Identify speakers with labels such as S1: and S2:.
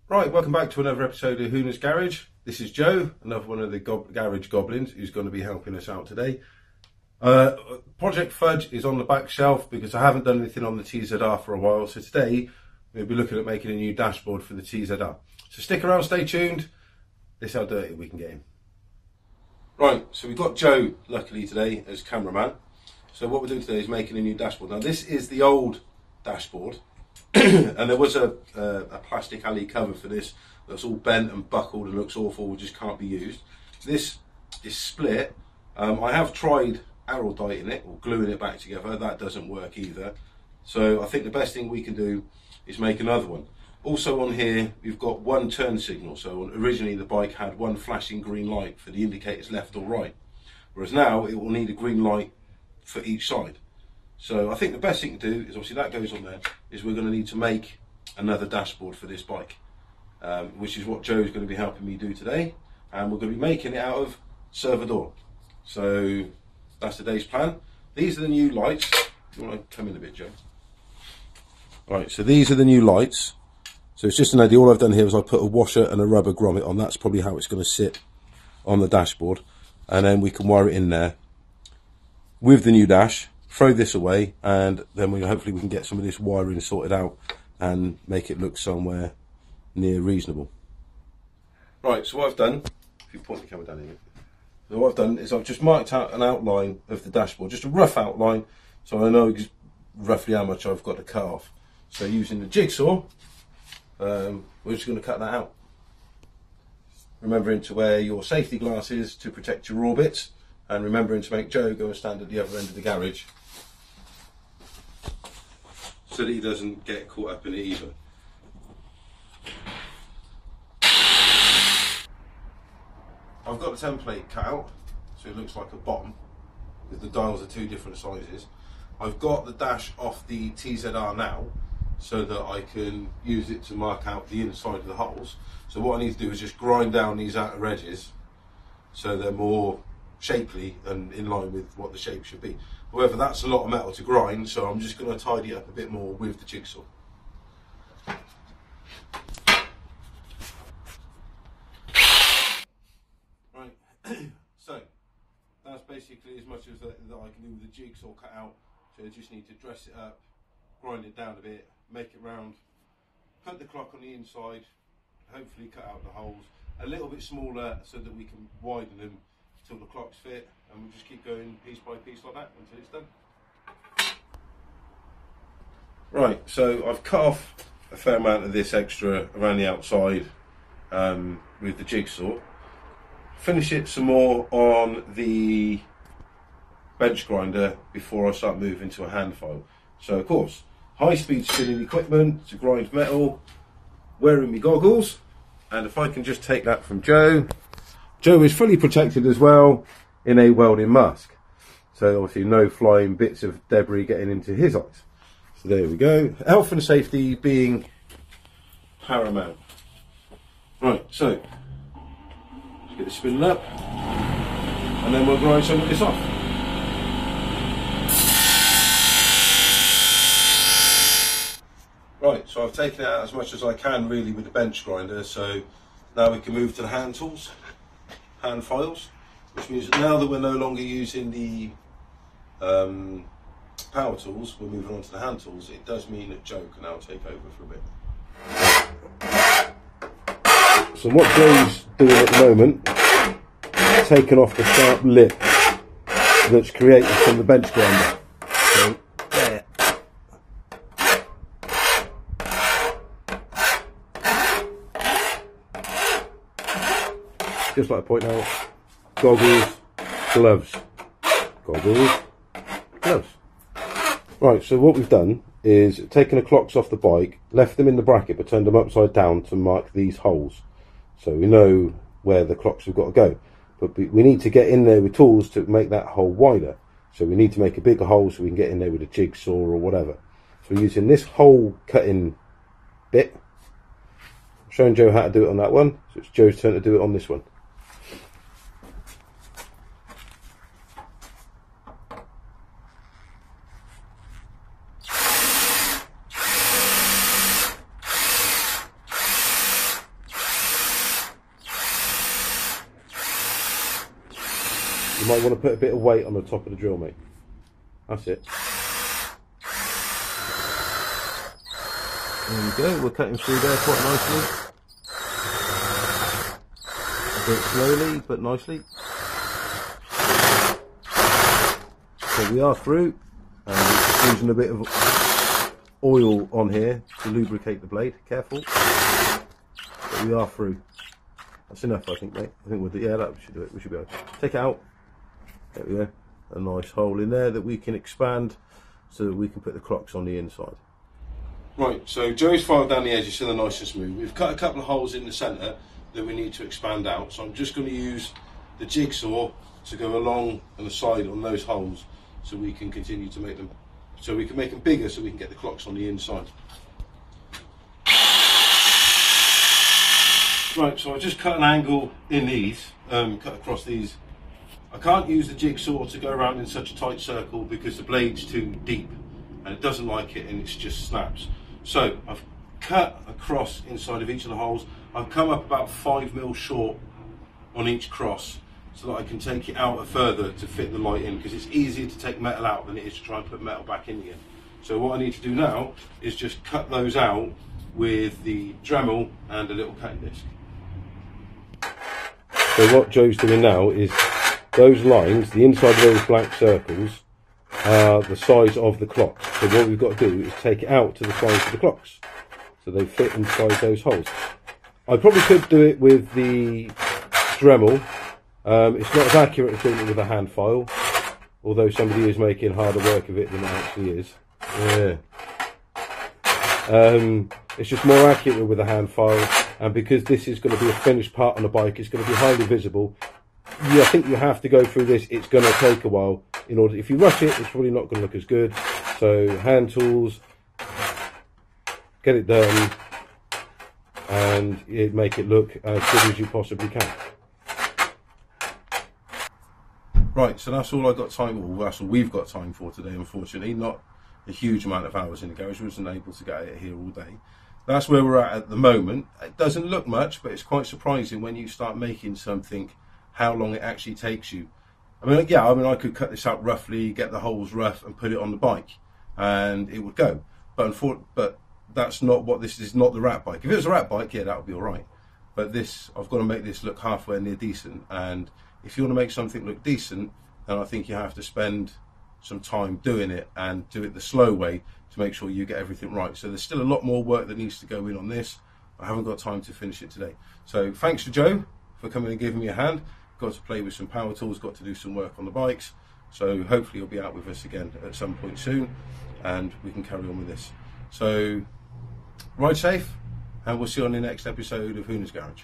S1: Right, welcome back to another episode of Hooner's Garage. This is Joe, another one of the garage goblins who's going to be helping us out today. Project Fudge is on the back shelf because I haven't done anything on the TZR for a while, so today we'll be looking at making a new dashboard for the TZR. So stick around, stay tuned. This is how dirty we can get him. Right, so we've got Joe luckily today as cameraman. So what we're doing today is making a new dashboard. Now this is the old dashboard. And there was a plastic alley cover for this that's all bent and buckled and looks awful, just can't be used. This is split. I have tried aralditing it or gluing it back together, that doesn't work either. So I think the best thing we can do is make another one. Also on here we've got one turn signal, so originally the bike had one flashing green light for the indicators left or right, whereas now it will need a green light for each side. So I think the best thing to do is, obviously that goes on there, is we're going to need to make another dashboard for this bike, which is what Joe's going to be helping me do today, and we're going to be making it out of servador. So that's today's plan. These are the new lights. You want to come in a bit, Joe? Right, so these are the new lights. So it's just an idea. All I've done here is I put a washer and a rubber grommet on. That's probably how it's going to sit on the dashboard, and then we can wire it in there with the new dash. Throw this away, and then hopefully we can get some of this wiring sorted out and make it look somewhere near reasonable. Right, so what I've done, if you point the camera down here, so what I've done is I've just marked out an outline of the dashboard, just a rough outline, so I know roughly how much I've got to cut off. So using the jigsaw, we're just going to cut that out. Remembering to wear your safety glasses to protect your orbits, and remembering to make Joe go and stand at the other end of the garage so that he doesn't get caught up in it either. I've got the template cut out so it looks like a bottom because the dials are two different sizes. I've got the dash off the TZR now so that I can use it to mark out the inside of the holes. So what I need to do is just grind down these outer edges so they're more shapely and in line with what the shape should be. However, that's a lot of metal to grind, so I'm just going to tidy it up a bit more with the jigsaw. Right, so that's basically as much as that I can do with the jigsaw cut out. So I just need to dress it up, grind it down a bit, make it round, put the clock on the inside, hopefully cut out the holes a little bit smaller so that we can widen them till the clocks fit, and we'll just keep going piece by piece like that until it's done. Right, so I've cut off a fair amount of this extra around the outside with the jigsaw. Finish it some more on the bench grinder before I start moving to a hand file. So of course, high speed spinning equipment to grind metal, wearing my goggles, and if I can just take that from Joe. Joe is fully protected as well in a welding mask, so obviously no flying bits of debris getting into his eyes. So there we go, health and safety being paramount. Right, so let's get it spinning up and then we'll grind some of this off. Right, so I've taken it out as much as I can really with the bench grinder, so now we can move to the hand tools. Hand files, which means that now that we're no longer using the power tools, we're moving on to the hand tools. It does mean that Joe can now take over for a bit. So what Joe's doing at the moment is taking off the sharp lip that's created from the bench grinder. So, there. Just like I point out, goggles, gloves, goggles, gloves. Right, so what we've done is taken the clocks off the bike, left them in the bracket but turned them upside down to mark these holes. So we know where the clocks have got to go. But we need to get in there with tools to make that hole wider. So we need to make a bigger hole so we can get in there with a jigsaw or whatever. So we're using this hole cutting bit. I'm showing Joe how to do it on that one, so it's Joe's turn to do it on this one. You might want to put a bit of weight on the top of the drill, mate. That's it. There we go, we're cutting through there quite nicely. A bit slowly, but nicely. So we are through, and we're just using a bit of oil on here to lubricate the blade. Careful. But we are through. That's enough, I think, mate. I think we'll do, yeah, that should do it. We should be able to take it out. There we go. A nice hole in there that we can expand so that we can put the clocks on the inside. Right, so Joey's filed down the edges so they're nice and smooth. We've cut a couple of holes in the centre that we need to expand out. So I'm just going to use the jigsaw to go along on the side on those holes so we can continue to make them, so we can make them bigger so we can get the clocks on the inside. Right, so I've just cut an angle in these, cut across these. I can't use the jigsaw to go around in such a tight circle because the blade's too deep and it doesn't like it and it just snaps. So I've cut across inside of each of the holes. I've come up about 5mm short on each cross so that I can take it out further to fit the light in, because it's easier to take metal out than it is to try and put metal back in again. So what I need to do now is just cut those out with the Dremel and a little cutting disc. So what Joe's doing now is those lines, the inside of those black circles, are the size of the clocks. So what we've got to do is take it out to the size of the clocks so they fit inside those holes. I probably could do it with the Dremel. It's not as accurate as doing it with a hand file, although somebody is making harder work of it than it actually is. Yeah. It's just more accurate with a hand file, and because this is going to be a finished part on the bike, it's going to be highly visible. I think you have to go through this. It's going to take a while. In order, if you rush it, it's probably not going to look as good. So hand tools, get it done, and make it look as good as you possibly can. Right, so that's all I've got time for. That's all we've got time for today, unfortunately. Not a huge amount of hours in the garage. We wasn't able to get it here all day. That's where we're at the moment. It doesn't look much, but it's quite surprising when you start making something, how long it actually takes you. I mean, yeah, I could cut this out roughly, get the holes rough and put it on the bike and it would go. But that's not what this is, not the rat bike. If it was a rat bike, yeah, that would be all right. But this, I've got to make this look halfway near decent. And if you want to make something look decent, then I think you have to spend some time doing it and do it the slow way to make sure you get everything right. So there's still a lot more work that needs to go in on this. I haven't got time to finish it today. So thanks to Joe for coming and giving me a hand. Got to play with some power tools, got to do some work on the bikes. So hopefully you'll be out with us again at some point soon and we can carry on with this. So ride safe and we'll see you on the next episode of Hooner's Garage.